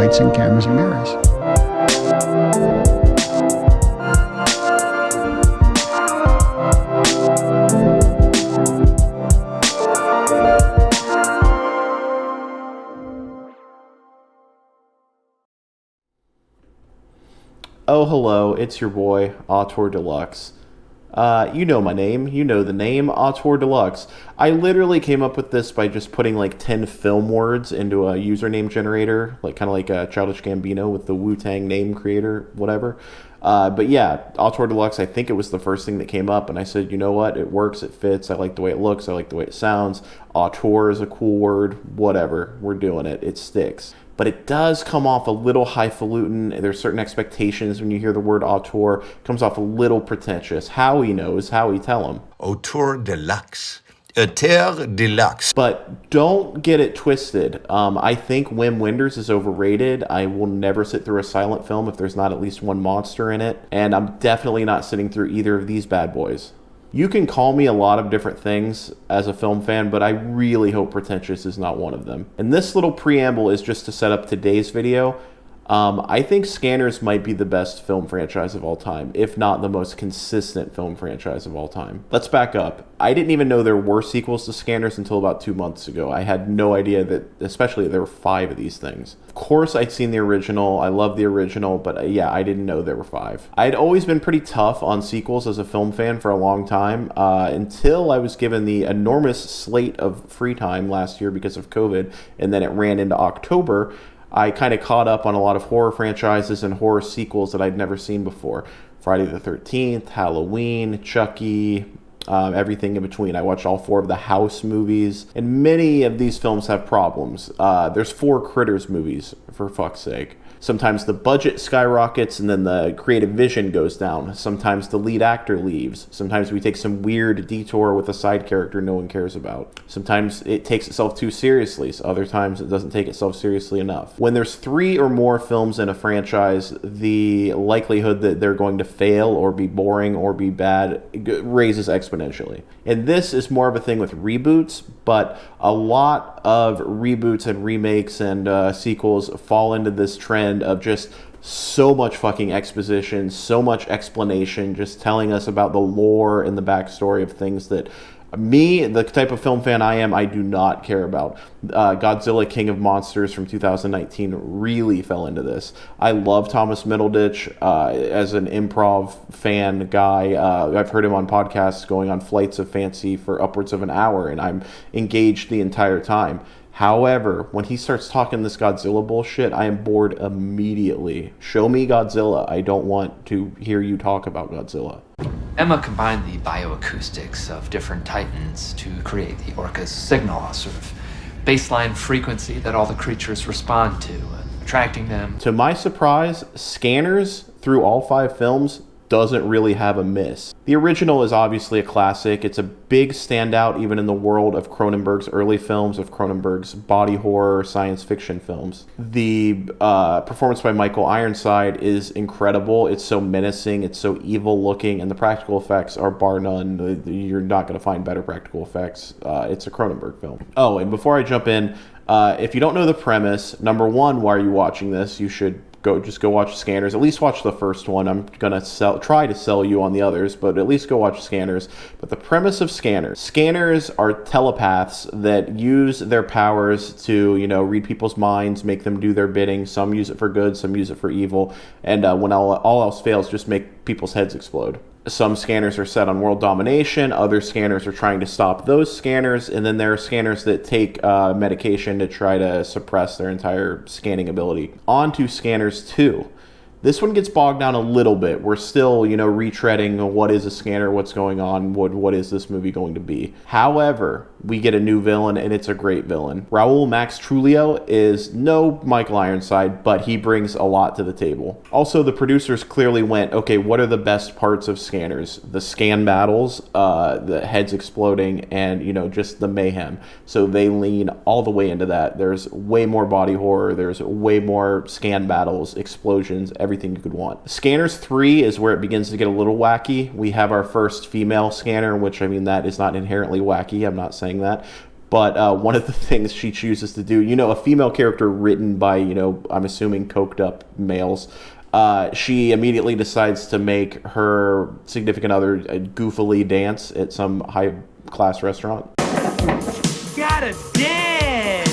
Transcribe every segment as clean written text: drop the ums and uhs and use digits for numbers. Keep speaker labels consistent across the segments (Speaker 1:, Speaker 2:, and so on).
Speaker 1: lights and cameras and mirrors.
Speaker 2: Oh, hello, it's your boy, Auteur Deluxe. You know my name, you know the name, Auteur Deluxe. I literally came up with this by just putting like 10 film words into a username generator, like kind of like a Childish Gambino with the Wu-Tang name creator, whatever. But yeah, Auteur Deluxe, I think it was the first thing that came up, and I said, you know what, it works, it fits, I like the way it looks, I like the way it sounds. Auteur is a cool word, whatever, we're doing it, it sticks. But it does come off a little highfalutin. There's certain expectations when you hear the word auteur. It comes off a little pretentious. Howie knows. Howie, tell him.
Speaker 3: Auteur Deluxe. Auteur Deluxe.
Speaker 2: But don't get it twisted. I think Wim Wenders is overrated. I will never sit through a silent film if there's not at least one monster in it. And I'm definitely not sitting through either of these bad boys. You can call me a lot of different things as a film fan, but I really hope pretentious is not one of them. And this little preamble is just to set up today's video. I think Scanners might be the best film franchise of all time, if not the most consistent film franchise of all time. Let's back up. I didn't even know there were sequels to Scanners until about 2 months ago. I had no idea that, especially there were 5 of these things. Of course, I'd seen the original. I love the original, but yeah, I didn't know there were 5. I'd always been pretty tough on sequels as a film fan for a long time, until I was given the enormous slate of free time last year because of COVID, and then it ran into October. I kind of caught up on a lot of horror franchises and horror sequels that I'd never seen before. Friday the 13th, Halloween, Chucky, everything in between. I watched all 4 of the House movies, and many of these films have problems. There's 4 Critters movies, for fuck's sake. Sometimes the budget skyrockets and then the creative vision goes down. Sometimes the lead actor leaves. Sometimes we take some weird detour with a side character no one cares about. Sometimes it takes itself too seriously. So other times it doesn't take itself seriously enough. When there's 3 or more films in a franchise, the likelihood that they're going to fail or be boring or be bad raises exponentially. And this is more of a thing with reboots, but a lot of reboots and remakes and sequels fall into this trend of just so much fucking exposition, so much explanation, just telling us about the lore and the backstory of things that me, the type of film fan I am, I do not care about. Godzilla King of Monsters from 2019 really fell into this. I love Thomas Middleditch as an improv fan guy. I've heard him on podcasts going on flights of fancy for upwards of an hour, and I'm engaged the entire time. However, when he starts talking this Godzilla bullshit, I am bored immediately. Show me Godzilla. I don't want to hear you talk about Godzilla.
Speaker 4: Emma combined the bioacoustics of different titans to create the orca's signal, a sort of baseline frequency that all the creatures respond to, attracting them.
Speaker 2: To my surprise, Scanners, through all 5 films, doesn't really have a miss. The original is obviously a classic. It's a big standout even in the world of Cronenberg's early films, of Cronenberg's body horror, science fiction films. The performance by Michael Ironside is incredible. It's so menacing, it's so evil looking, and the practical effects are bar none. You're not going to find better practical effects. It's a Cronenberg film. Oh, and before I jump in, if you don't know the premise, number one, why are you watching this? You should go watch Scanners. At least watch the first one. I'm gonna try to sell you on the others, but at least go watch Scanners. But the premise of Scanners are telepaths that use their powers to, read people's minds, make them do their bidding. Some use it for good, some use it for evil, and when all else fails, just make people's heads explode. Some scanners are set on world domination, other scanners are trying to stop those scanners, and then there are scanners that take medication to try to suppress their entire scanning ability. On to Scanners 2. This one gets bogged down a little bit. We're still, retreading what is a scanner, what's going on, what is this movie going to be. However, we get a new villain, and it's a great villain. Raul Max Trujillo is no Michael Ironside, but he brings a lot to the table. Also, the producers clearly went, okay, what are the best parts of Scanners? The scan battles, the heads exploding, and, just the mayhem. So they lean all the way into that. There's way more body horror. There's way more scan battles, explosions, everything you could want. Scanners 3 is where it begins to get a little wacky. We have our first female scanner, which, that is not inherently wacky. I'm not saying that. But one of the things she chooses to do, a female character written by, I'm assuming coked up males, she immediately decides to make her significant other goofily dance at some high-class restaurant.
Speaker 5: Gotta dance!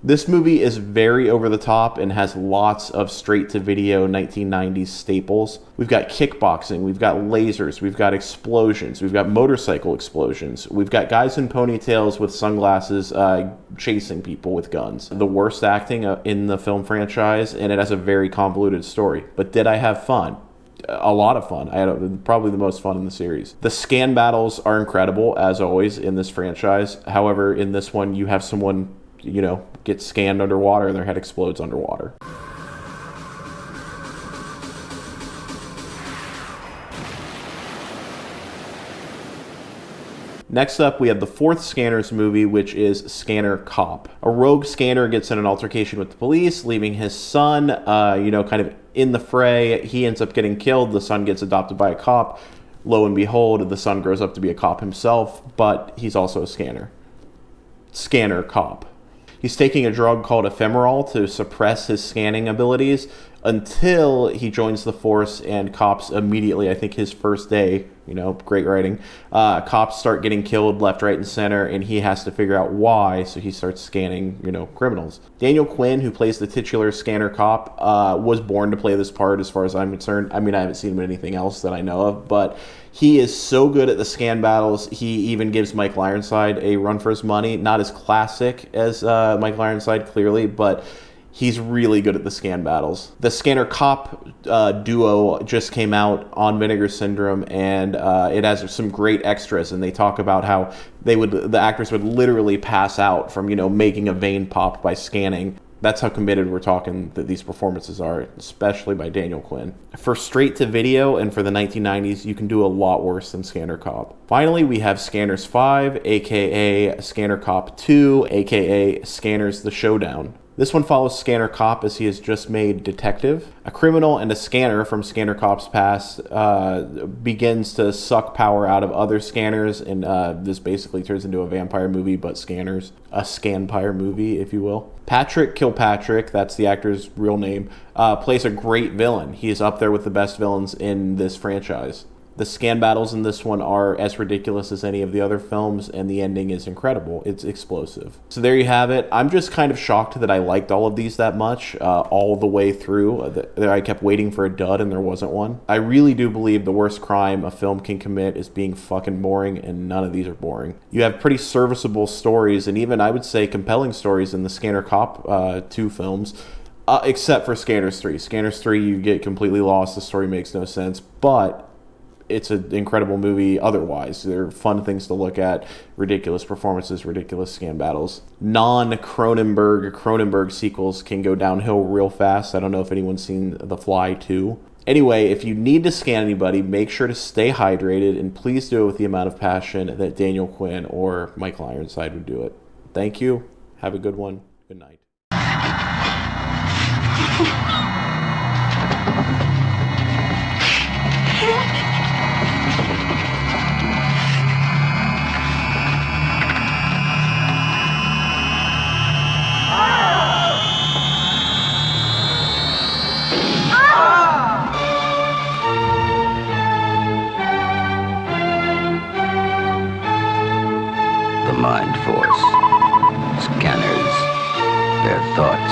Speaker 2: This movie is very over the top and has lots of straight-to-video 1990s staples. We've got kickboxing, we've got lasers, we've got explosions, we've got motorcycle explosions, we've got guys in ponytails with sunglasses chasing people with guns. The worst acting in the film franchise, and it has a very convoluted story. But did I have fun? A lot of fun. I had probably the most fun in the series. The scan battles are incredible, as always, in this franchise. However, in this one, you have someone get scanned underwater and their head explodes underwater. Next up, we have the fourth Scanners movie, which is Scanner Cop. A rogue scanner gets in an altercation with the police, leaving his son, kind of in the fray. He ends up getting killed. The son gets adopted by a cop. Lo and behold, the son grows up to be a cop himself, but he's also a scanner. Scanner Cop. He's taking a drug called ephemeral to suppress his scanning abilities until he joins the force, and cops immediately, I think his first day, great writing, cops start getting killed left, right, and center, and he has to figure out why, so he starts scanning, criminals. Daniel Quinn, who plays the titular Scanner Cop, was born to play this part as far as I'm concerned. I mean, I haven't seen him in anything else that I know of, but he is so good at the scan battles. He even gives Michael Ironside a run for his money. Not as classic as Michael Ironside, clearly, but he's really good at the scan battles. The Scanner Cop duo just came out on Vinegar Syndrome, and it has some great extras, and they talk about how the actors would literally pass out from, making a vein pop by scanning. That's how committed we're talking that these performances are, especially by Daniel Quinn. For straight to video and for the 1990s, you can do a lot worse than Scanner Cop. Finally, we have Scanners 5, aka Scanner Cop 2, aka Scanners the Showdown. This one follows Scanner Cop as he is just made detective. A criminal and a scanner from Scanner Cop's past begins to suck power out of other scanners, and this basically turns into a vampire movie, but scanners. A scanpire movie, if you will. Patrick Kilpatrick, that's the actor's real name, plays a great villain. He is up there with the best villains in this franchise. The scan battles in this one are as ridiculous as any of the other films, and the ending is incredible. It's explosive. So there you have it. I'm just kind of shocked that I liked all of these that much all the way through. I kept waiting for a dud and there wasn't one. I really do believe the worst crime a film can commit is being fucking boring, and none of these are boring. You have pretty serviceable stories, and even I would say compelling stories in the Scanner Cop 2 films. Except for Scanners 3. Scanners 3, you get completely lost. The story makes no sense, but it's an incredible movie otherwise. There are fun things to look at, ridiculous performances, ridiculous scan battles. Cronenberg sequels can go downhill real fast. I don't know if anyone's seen The Fly 2. Anyway, if you need to scan anybody, make sure to stay hydrated, and please do it with the amount of passion that Daniel Quinn or Michael Ironside would do it. Thank you. Have a good one. Good night.
Speaker 6: The Mind Force. Scanners. Their thoughts